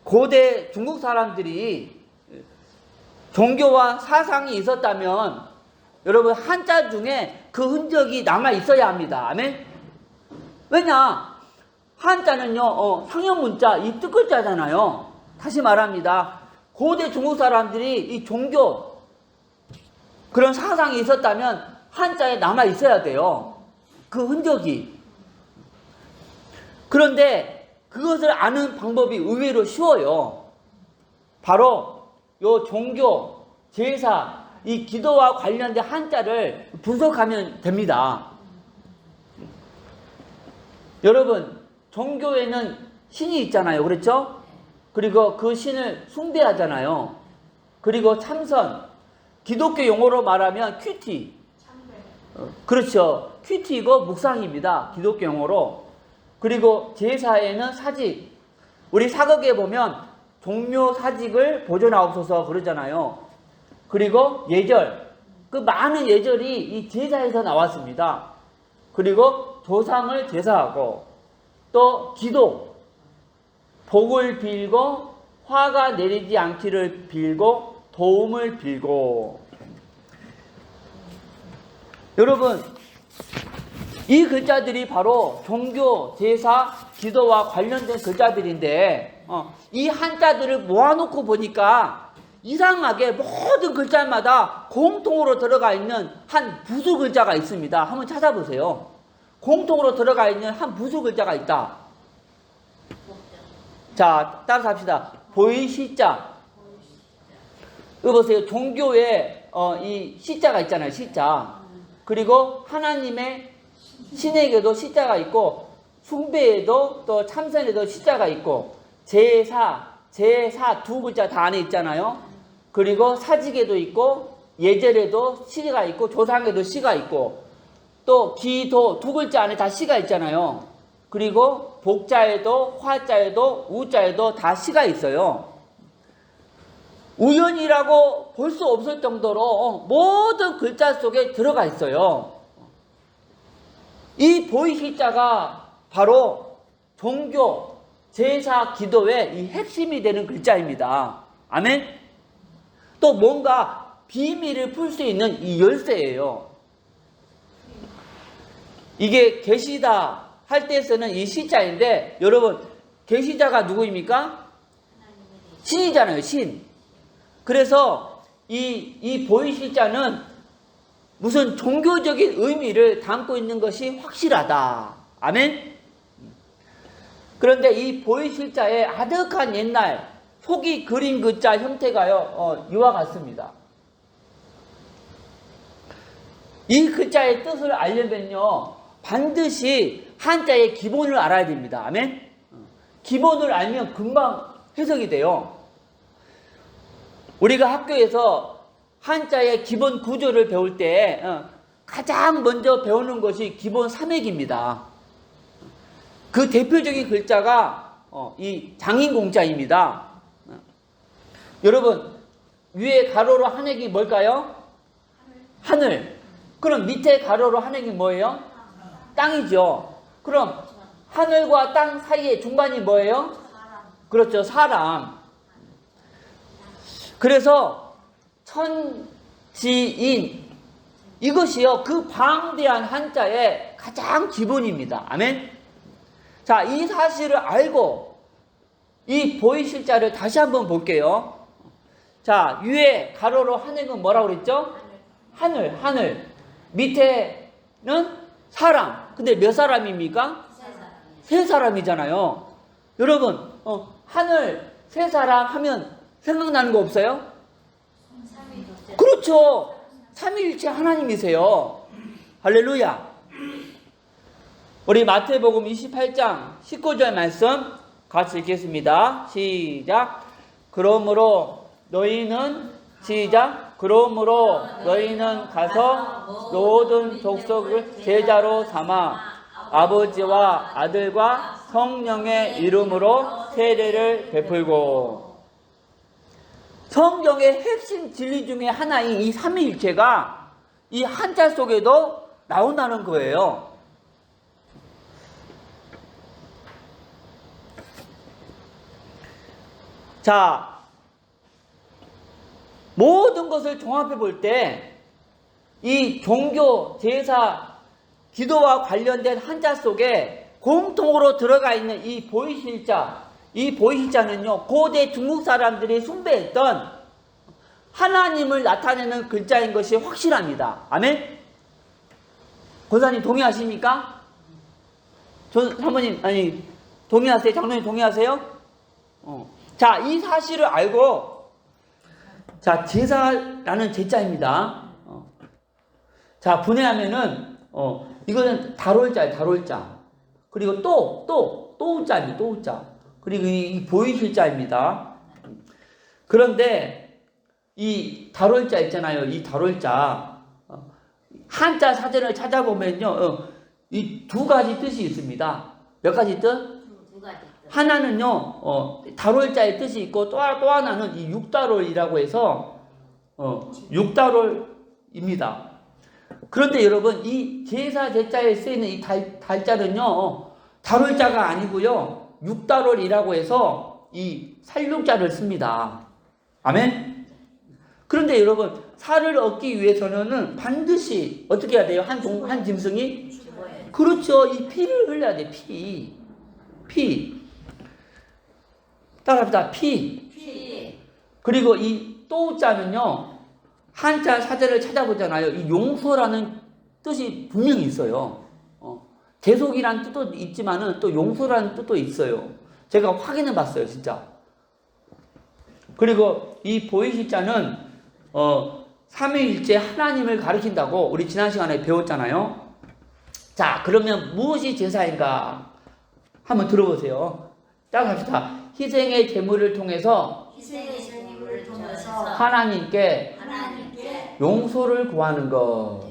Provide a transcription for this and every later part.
고대 중국 사람들이 종교와 사상이 있었다면 여러분 한자 중에 그 흔적이 남아 있어야 합니다. 아멘. 왜냐? 한자는요 상형 문자 이 뜻글자잖아요. 다시 말합니다. 고대 중국 사람들이 이 종교 그런 사상이 있었다면 한자에 남아 있어야 돼요. 그 흔적이. 그런데 그것을 아는 방법이 의외로 쉬워요. 바로 요 종교, 제사, 이 기도와 관련된 한자를 분석하면 됩니다. 여러분, 종교에는 신이 있잖아요. 그렇죠? 그리고 그 신을 숭배하잖아요. 그리고 참선, 기독교 용어로 말하면 큐티. 그렇죠. 큐티이고 묵상입니다. 기독교 용어로. 그리고 제사에는 사직. 우리 사극에 보면 종묘 사직을 보존하옵소서 그러잖아요. 그리고 예절. 그 많은 예절이 이 제사에서 나왔습니다. 그리고 조상을 제사하고 또 기도. 복을 빌고 화가 내리지 않기를 빌고 도움을 빌고. 여러분, 이 글자들이 바로 종교, 제사, 기도와 관련된 글자들인데 이 한자들을 모아놓고 보니까 이상하게 모든 글자마다 공통으로 들어가 있는 한 부수 글자가 있습니다. 한번 찾아보세요. 공통으로 들어가 있는 한 부수 글자가 있다. 자, 따라서 합시다. 보이시자. 이거 보세요. 종교에 이 시자가 있잖아요. 시자. 그리고 하나님의 신에게도 시자가 있고 숭배에도 또 참선에도 시자가 있고 제사 두 글자 다 안에 있잖아요. 그리고 사직에도 있고 예절에도 시가 있고 조상에도 시가 있고 또 기도 두 글자 안에 다 시가 있잖아요. 그리고 복자에도 화자에도 우자에도 다 시가 있어요. 우연이라고 볼 수 없을 정도로 모든 글자 속에 들어가 있어요. 이 보이시자가 바로 종교, 제사, 기도의 이 핵심이 되는 글자입니다. 아멘? 또 뭔가 비밀을 풀 수 있는 이 열쇠예요. 이게 계시다 할 때 쓰는 이 시자인데 여러분 계시자가 누구입니까? 신이잖아요. 신. 그래서 이 보이시자는 무슨 종교적인 의미를 담고 있는 것이 확실하다. 아멘? 그런데 이 보이실자의 아득한 옛날 속이 그린 글자 형태가요 이와 같습니다. 이 글자의 뜻을 알려면요 반드시 한자의 기본을 알아야 됩니다. 아멘? 기본을 알면 금방 해석이 돼요. 우리가 학교에서 한자의 기본 구조를 배울 때 가장 먼저 배우는 것이 기본 삼획입니다. 그 대표적인 글자가 이 장인공자입니다. 여러분 위에 가로로 한획이 뭘까요? 하늘. 그럼 밑에 가로로 한획이 뭐예요? 땅이죠. 그럼 하늘과 땅 사이의 중간이 뭐예요? 그렇죠. 사람. 그래서 천지인 이것이요 그 방대한 한자의 가장 기본입니다. 아멘. 자, 이 사실을 알고 이 보이실자를 다시 한번 볼게요. 자, 위에 가로로 하늘은 뭐라고 그랬죠? 하늘. 밑에는 사람. 근데 몇 사람입니까? 세 사람이잖아요. 여러분 하늘 세 사람 하면 생각나는 거 없어요? 그렇죠. 삼위일체 하나님이세요. 할렐루야. 우리 마태복음 28장 19절 말씀 같이 읽겠습니다. 시작. 그러므로 너희는 가서 모든 족속을 제자로 삼아 아버지와 아들과 성령의 이름으로 세례를 베풀고. 성경의 핵심 진리 중에 하나인 이 삼위일체가 이 한자 속에도 나온다는 거예요. 자, 모든 것을 종합해 볼 때 이 종교, 제사, 기도와 관련된 한자 속에 공통으로 들어가 있는 이 보이실자, 이 보이실자는요, 고대 중국 사람들이 숭배했던 하나님을 나타내는 글자인 것이 확실합니다. 아멘? 권사님 동의하십니까? 사모님, 아니, 동의하세요? 장로님 동의하세요? 자, 이 사실을 알고, 자, 제사라는 제자입니다. 자, 분해하면은, 이거는 다롤자예요, 다롤자. 그리고 또우자입니다, 또우자. 그리고 이 보이실자입니다. 그런데, 이 다롤자 있잖아요, 이 다롤자. 한자 사전을 찾아보면요, 이 두 가지 뜻이 있습니다. 몇 가지 뜻? 두 가지 뜻. 하나는요, 다롤자의 뜻이 있고, 또 하나는 이 육다롤이라고 해서, 육다롤입니다. 그런데 여러분, 이 제사 제자에 쓰이는 이 달자는요, 다롤자가 아니고요, 육다롤이라고 해서 이 살육자를 씁니다. 아멘? 그런데 여러분, 살을 얻기 위해서는 반드시 어떻게 해야 돼요? 한 짐승이? 죽어야 그렇죠. 이 피를 흘려야 돼, 피. 따라합시다. 피. 그리고 이 또자는요, 한자 사전을 찾아보잖아요. 이 용서라는 뜻이 분명히 있어요. 대속이라는 뜻도 있지만은 또 용서라는 뜻도 있어요. 제가 확인해 봤어요, 진짜. 그리고 이 보이실자는 삼위일체 하나님을 가리킨다고 우리 지난 시간에 배웠잖아요. 자, 그러면 무엇이 제사인가? 한번 들어보세요. 따라합시다. 희생의 제물을 통해서 하나님께 용서를 구하는 것.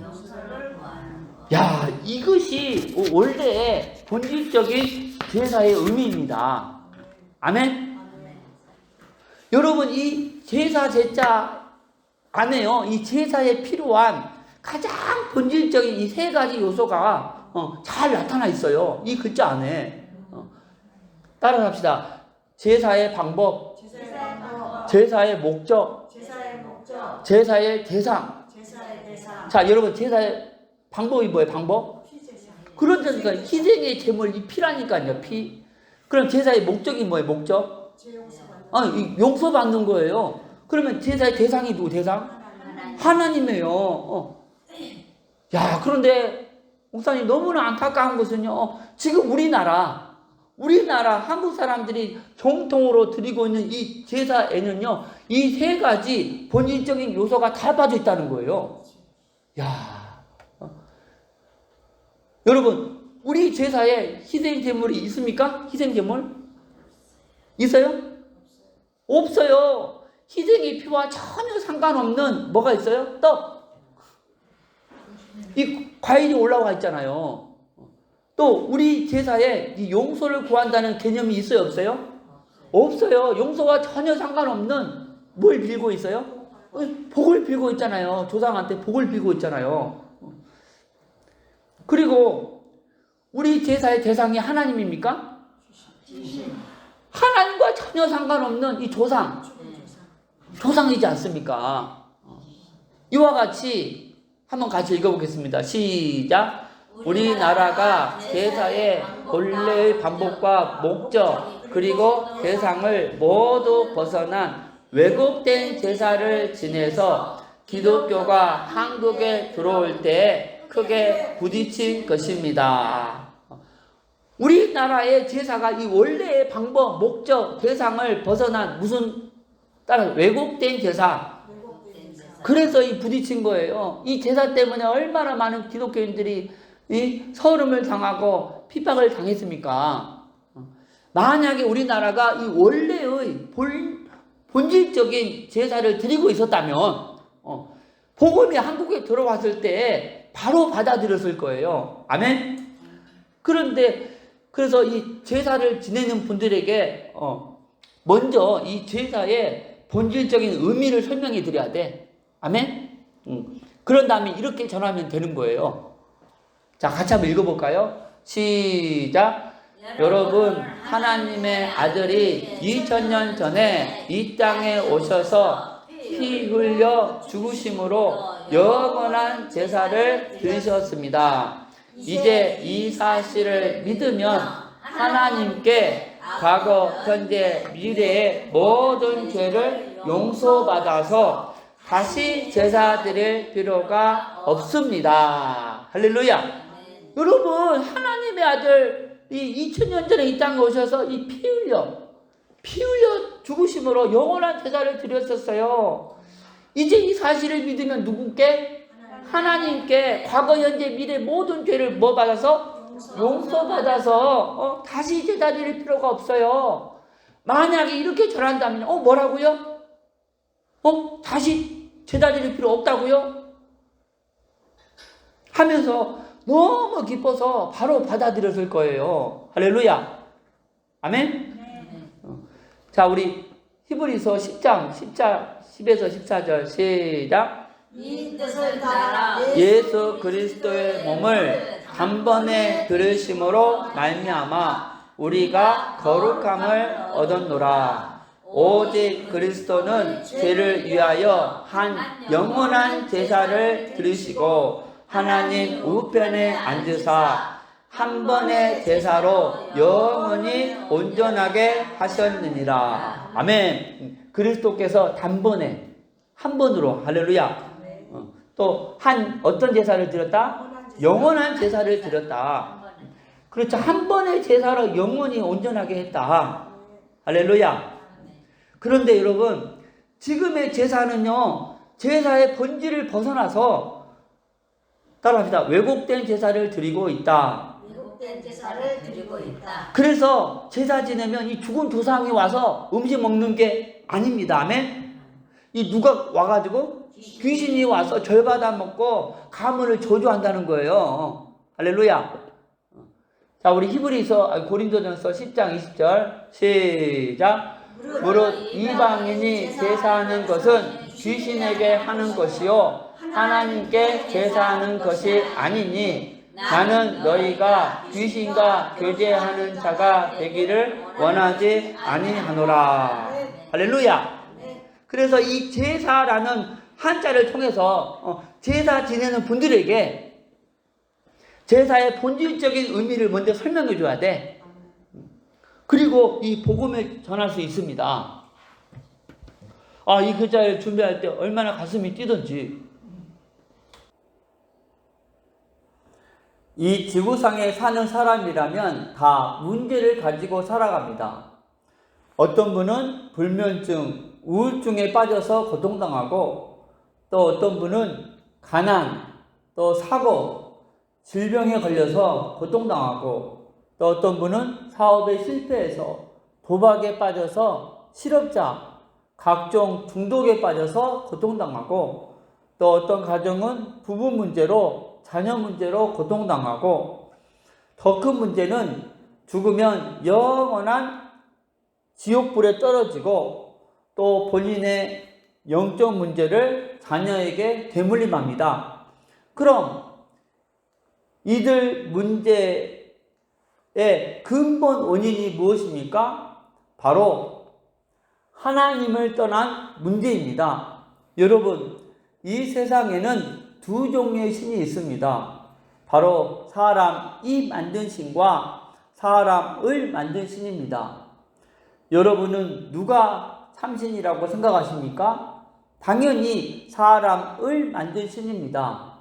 야, 이것이 원래 본질적인 제사의 의미입니다. 아멘? 여러분, 이 제사 제자 안에요, 이 제사에 필요한 가장 본질적인 이 세 가지 요소가 잘 나타나 있어요. 이 글자 안에. 따라합시다. 제사의 방법, 제사의 목적, 제사의 대상. 자, 여러분, 제사의 방법이 뭐예요? 방법? 그러니까 희생의 제물, 이 피라니까요, 피. 그럼 제사의 목적이 뭐예요? 목적? 용서받는 거예요. 그러면 제사의 대상이 누구? 대상? 하나님이에요. 야, 그런데 목사님 너무나 안타까운 것은요, 지금 우리나라 한국 사람들이 정통으로 드리고 있는 이 제사에는요, 이 세 가지 본질적인 요소가 다 빠져 있다는 거예요. 야, 여러분, 우리 제사에 희생 제물이 있습니까? 희생 제물? 있어요? 없어요. 희생의 피와 전혀 상관없는 뭐가 있어요? 떡. 이 과일이 올라와 있잖아요. 또 우리 제사에 이 용서를 구한다는 개념이 있어요? 없어요? 없어요. 용서와 전혀 상관없는 뭘 빌고 있어요? 복을 빌고 있잖아요. 조상한테 복을 빌고 있잖아요. 그리고 우리 제사의 대상이 하나님입니까? 하나님과 전혀 상관없는 이 조상이지 않습니까? 이와 같이 한번 같이 읽어보겠습니다. 시작. 우리나라가 제사의 본래의 방법과 목적 그리고 대상을 모두 벗어난 왜곡된 제사를 지내서 기독교가 한국에 들어올 때 크게 부딪힌 것입니다. 우리나라의 제사가 이 원래의 방법, 목적, 대상을 벗어난 무슨 왜곡된 제사. 그래서 이 부딪힌 거예요. 이 제사 때문에 얼마나 많은 기독교인들이 이 서름을 당하고 핍박을 당했습니까? 만약에 우리나라가 이 원래의 본질적인 제사를 드리고 있었다면 복음이 한국에 들어왔을 때 바로 받아들였을 거예요. 아멘? 그런데 그래서 이 제사를 지내는 분들에게 먼저 이 제사의 본질적인 의미를 설명해 드려야 돼. 아멘? 그런 다음에 이렇게 전하면 되는 거예요. 자, 같이 한번 읽어볼까요? 시작. 여러분, 하나님의 아들이 2000년 전에 이 땅에 오셔서 피 흘려 죽으심으로 영원한 제사를 드리셨습니다. 이제 이 사실을 믿으면 하나님께 과거, 현재, 미래의 모든 죄를 용서받아서 다시 제사 드릴 필요가 없습니다. 할렐루야. 여러분, 하나님의 아들 이 2000년 전에 이 땅에 오셔서 이 피 흘려 죽으심으로 영원한 제사를 드렸었어요. 이제 이 사실을 믿으면 누군께? 하나님께 과거, 현재, 미래 모든 죄를 뭐 받아서? 용서받아서 다시 제사 드릴 필요가 없어요. 만약에 이렇게 절한다면 뭐라고요? 다시 제사 드릴 필요 없다고요? 하면서 너무 기뻐서 바로 받아들였을 거예요. 할렐루야. 아멘. 자, 우리 히브리서 10장 10에서 14절 시작. 이 뜻을 따라 예수 그리스도의 몸을 단번에 들으심으로 말미암아 우리가 거룩함을 얻었노라. 오직 그리스도는 죄를 위하여 한 영원한 제사를 드리시고 하나님 우편에 앉으사 한 번의 제사로 영원히 온전하게 하셨느니라. 아멘. 그리스도께서 단번에 한 번으로, 할렐루야. 또 어떤 제사를 드렸다? 영원한 제사를 드렸다. 그렇죠. 한 번의 제사로 영원히 온전하게 했다. 할렐루야. 그런데 여러분, 지금의 제사는요, 제사의 본질을 벗어나서 따라합시다. 왜곡된 제사를 드리고 있다. 왜곡된 제사를 드리고 있다. 그래서 제사 지내면 이 죽은 조상이 와서 음식 먹는 게 아닙니다. 아멘. 이 누가 와가지고 귀신이 와서 절 받아 먹고 가문을 저주한다는 거예요. 할렐루야. 자, 우리 고린도전서 10장 20절 시작. 무릇 이방인이 제사하는 것은 귀신에게 하는 것이요 하나님께 제사하는 것이 아니니 나는 너희가 귀신과 교제하는 자가 되기를 원하지 아니하노라. 할렐루야. 그래서 이 제사라는 한자를 통해서 제사 지내는 분들에게 제사의 본질적인 의미를 먼저 설명해 줘야 돼. 그리고 이 복음을 전할 수 있습니다. 이 글자를 준비할 때 얼마나 가슴이 뛰던지. 이 지구상에 사는 사람이라면 다 문제를 가지고 살아갑니다. 어떤 분은 불면증, 우울증에 빠져서 고통당하고, 또 어떤 분은 가난, 또 사고, 질병에 걸려서 고통당하고, 또 어떤 분은 사업에 실패해서 도박에 빠져서 실업자, 각종 중독에 빠져서 고통당하고, 또 어떤 가정은 부부 문제로, 자녀 문제로 고통당하고, 더 큰 문제는 죽으면 영원한 지옥불에 떨어지고, 또 본인의 영적 문제를 자녀에게 되물림합니다. 그럼 이들 문제의 근본 원인이 무엇입니까? 바로 하나님을 떠난 문제입니다. 여러분, 이 세상에는 두 종류의 신이 있습니다. 바로 사람이 만든 신과 사람을 만든 신입니다. 여러분은 누가 참신이라고 생각하십니까? 당연히 사람을 만든 신입니다.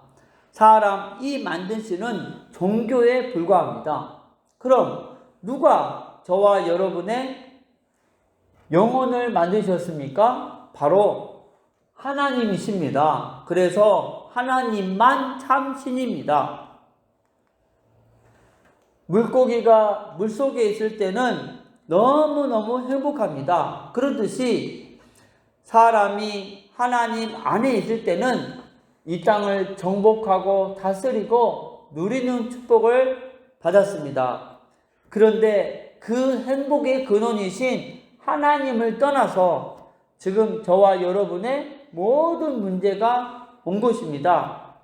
사람이 만든 신은 종교에 불과합니다. 그럼 누가 저와 여러분의 영혼을 만드셨습니까? 바로 하나님이십니다. 그래서 하나님만 참신입니다. 물고기가 물속에 있을 때는 너무너무 행복합니다. 그렇듯이 사람이 하나님 안에 있을 때는 이 땅을 정복하고 다스리고 누리는 축복을 받았습니다. 그런데 그 행복의 근원이신 하나님을 떠나서 지금 저와 여러분의 모든 문제가 온 것입니다.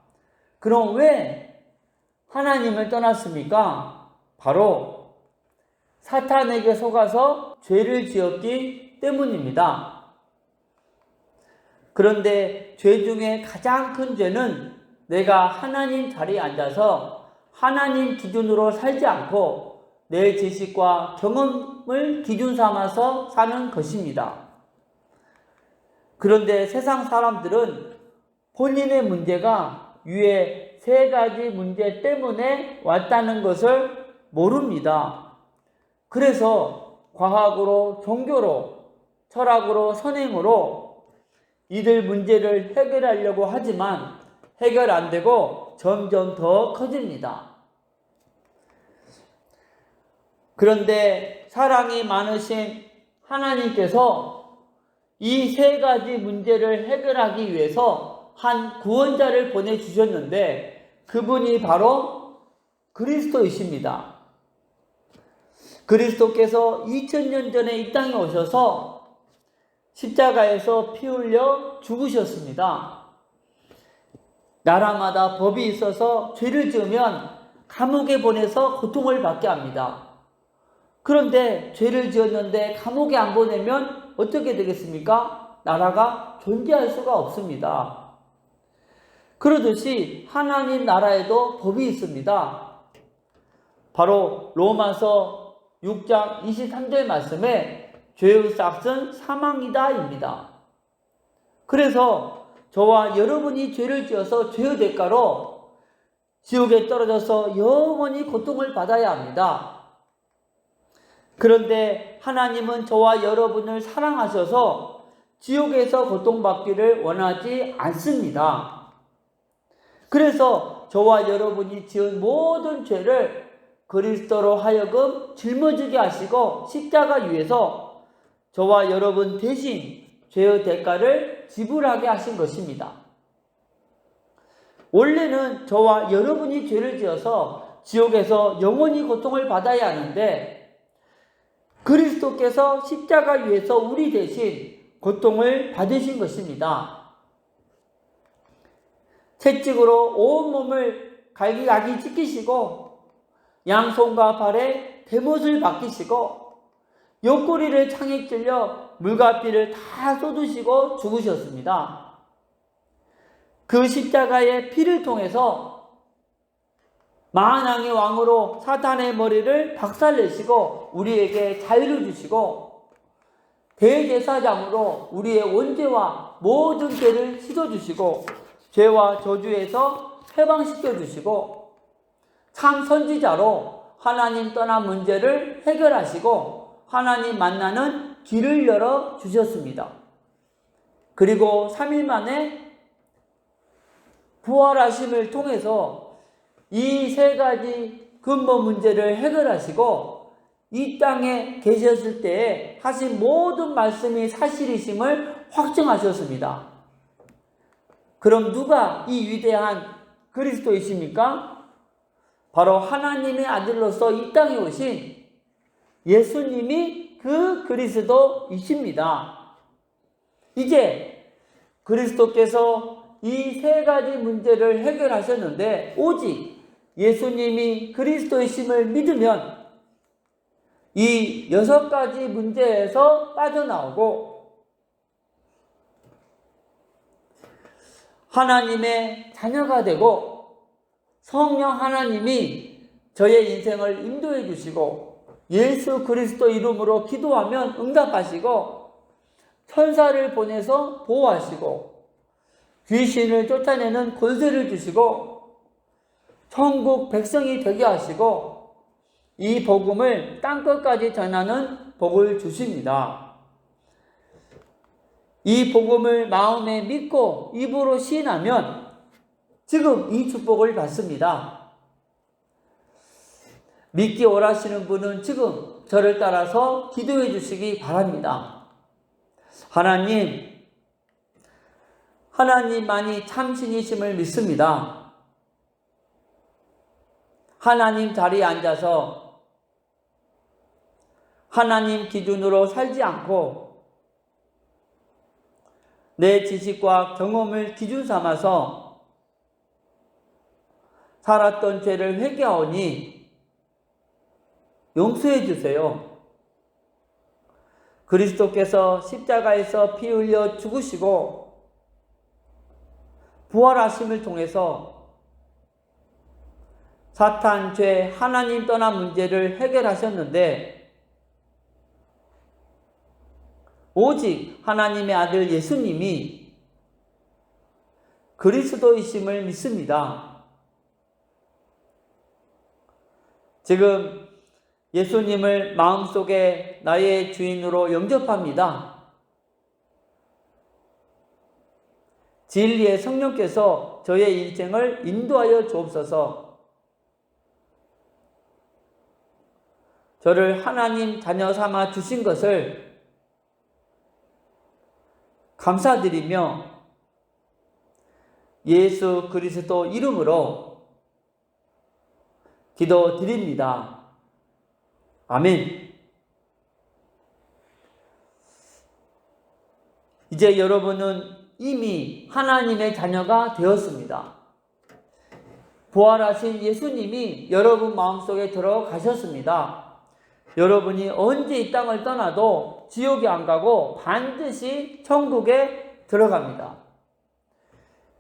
그럼 왜 하나님을 떠났습니까? 바로 사탄에게 속아서 죄를 지었기 때문입니다. 그런데 죄 중에 가장 큰 죄는 내가 하나님 자리에 앉아서 하나님 기준으로 살지 않고 내 지식과 경험을 기준 삼아서 사는 것입니다. 그런데 세상 사람들은 본인의 문제가 위에 세 가지 문제 때문에 왔다는 것을 모릅니다. 그래서 과학으로, 종교로, 철학으로, 선행으로 이들 문제를 해결하려고 하지만 해결 안 되고 점점 더 커집니다. 그런데 사랑이 많으신 하나님께서 이 세 가지 문제를 해결하기 위해서 한 구원자를 보내주셨는데 그분이 바로 그리스도이십니다. 그리스도께서 2000년 전에 이 땅에 오셔서 십자가에서 피 흘려 죽으셨습니다. 나라마다 법이 있어서 죄를 지으면 감옥에 보내서 고통을 받게 합니다. 그런데 죄를 지었는데 감옥에 안 보내면 어떻게 되겠습니까? 나라가 존재할 수가 없습니다. 그러듯이 하나님 나라에도 법이 있습니다. 바로 로마서 6장 23절 말씀에 죄의 싹은 사망이다입니다. 그래서 저와 여러분이 죄를 지어서 죄의 대가로 지옥에 떨어져서 영원히 고통을 받아야 합니다. 그런데 하나님은 저와 여러분을 사랑하셔서 지옥에서 고통받기를 원하지 않습니다. 그래서 저와 여러분이 지은 모든 죄를 그리스도로 하여금 짊어지게 하시고 십자가 위에서 저와 여러분 대신 죄의 대가를 지불하게 하신 것입니다. 원래는 저와 여러분이 죄를 지어서 지옥에서 영원히 고통을 받아야 하는데 그리스도께서 십자가 위에서 우리 대신 고통을 받으신 것입니다. 채찍으로 온몸을 갈기갈기 찢기시고 양손과 발에 대못을 박히시고 옆구리를 창에 찔려 물과 피를 다 쏟으시고 죽으셨습니다. 그 십자가의 피를 통해서 만왕의 왕으로 사탄의 머리를 박살내시고 우리에게 자유를 주시고 대제사장으로 우리의 원죄와 모든 죄를 씻어주시고 죄와 저주에서 해방시켜 주시고 참 선지자로 하나님 떠난 문제를 해결하시고 하나님 만나는 길을 열어 주셨습니다. 그리고 3일 만에 부활하심을 통해서 이 세 가지 근본 문제를 해결하시고 이 땅에 계셨을 때에 하신 모든 말씀이 사실이심을 확증하셨습니다. 그럼 누가 이 위대한 그리스도이십니까? 바로 하나님의 아들로서 이 땅에 오신 예수님이 그 그리스도이십니다. 이제 그리스도께서 이 세 가지 문제를 해결하셨는데 오직 예수님이 그리스도이심을 믿으면 이 6가지 문제에서 빠져나오고 하나님의 자녀가 되고 성령 하나님이 저의 인생을 인도해 주시고 예수 그리스도 이름으로 기도하면 응답하시고 천사를 보내서 보호하시고 귀신을 쫓아내는 권세를 주시고 천국 백성이 되게 하시고 이 복음을 땅끝까지 전하는 복을 주십니다. 이 복음을 마음에 믿고 입으로 시인하면 지금 이 축복을 받습니다. 믿기 원하시는 분은 지금 저를 따라서 기도해 주시기 바랍니다. 하나님만이 참신이심을 믿습니다. 하나님 자리에 앉아서 하나님 기준으로 살지 않고 내 지식과 경험을 기준 삼아서 살았던 죄를 회개하오니 용서해 주세요. 그리스도께서 십자가에서 피 흘려 죽으시고 부활하심을 통해서 사탄, 죄, 하나님 떠난 문제를 해결하셨는데 오직 하나님의 아들 예수님이 그리스도이심을 믿습니다. 지금 예수님을 마음속에 나의 주인으로 영접합니다. 진리의 성령께서 저의 인생을 인도하여 주옵소서. 저를 하나님 자녀 삼아 주신 것을 감사드리며 예수 그리스도 이름으로 기도드립니다. 아멘. 이제 여러분은 이미 하나님의 자녀가 되었습니다. 부활하신 예수님이 여러분 마음속에 들어가셨습니다. 여러분이 언제 이 땅을 떠나도 지옥에 안 가고 반드시 천국에 들어갑니다.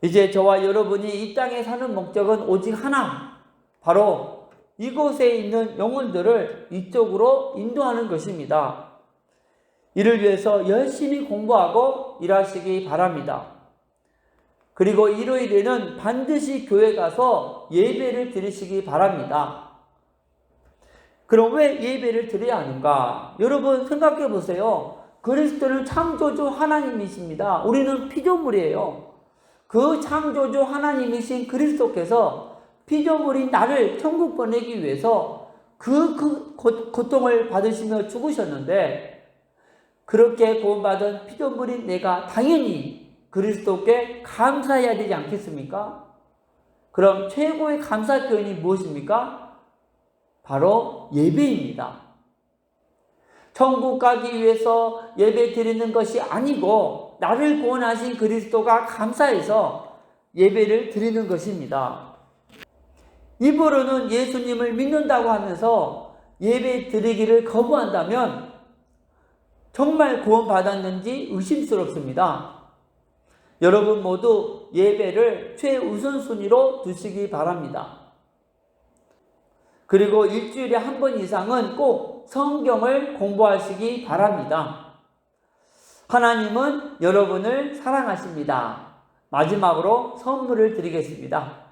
이제 저와 여러분이 이 땅에 사는 목적은 오직 하나, 바로 이곳에 있는 영혼들을 이쪽으로 인도하는 것입니다. 이를 위해서 열심히 공부하고 일하시기 바랍니다. 그리고 일요일에는 반드시 교회 가서 예배를 드리시기 바랍니다. 그럼 왜 예배를 드려야 하는가? 여러분 생각해 보세요. 그리스도는 창조주 하나님이십니다. 우리는 피조물이에요. 그 창조주 하나님이신 그리스도께서 피조물인 나를 천국 보내기 위해서 그 고통을 받으시며 죽으셨는데, 그렇게 구원받은 피조물인 내가 당연히 그리스도께 감사해야 되지 않겠습니까? 그럼 최고의 감사 표현이 무엇입니까? 바로 예배입니다. 천국 가기 위해서 예배 드리는 것이 아니고 나를 구원하신 그리스도가 감사해서 예배를 드리는 것입니다. 입으로는 예수님을 믿는다고 하면서 예배 드리기를 거부한다면 정말 구원받았는지 의심스럽습니다. 여러분 모두 예배를 최우선순위로 두시기 바랍니다. 그리고 일주일에 한 번 이상은 꼭 성경을 공부하시기 바랍니다. 하나님은 여러분을 사랑하십니다. 마지막으로 선물을 드리겠습니다.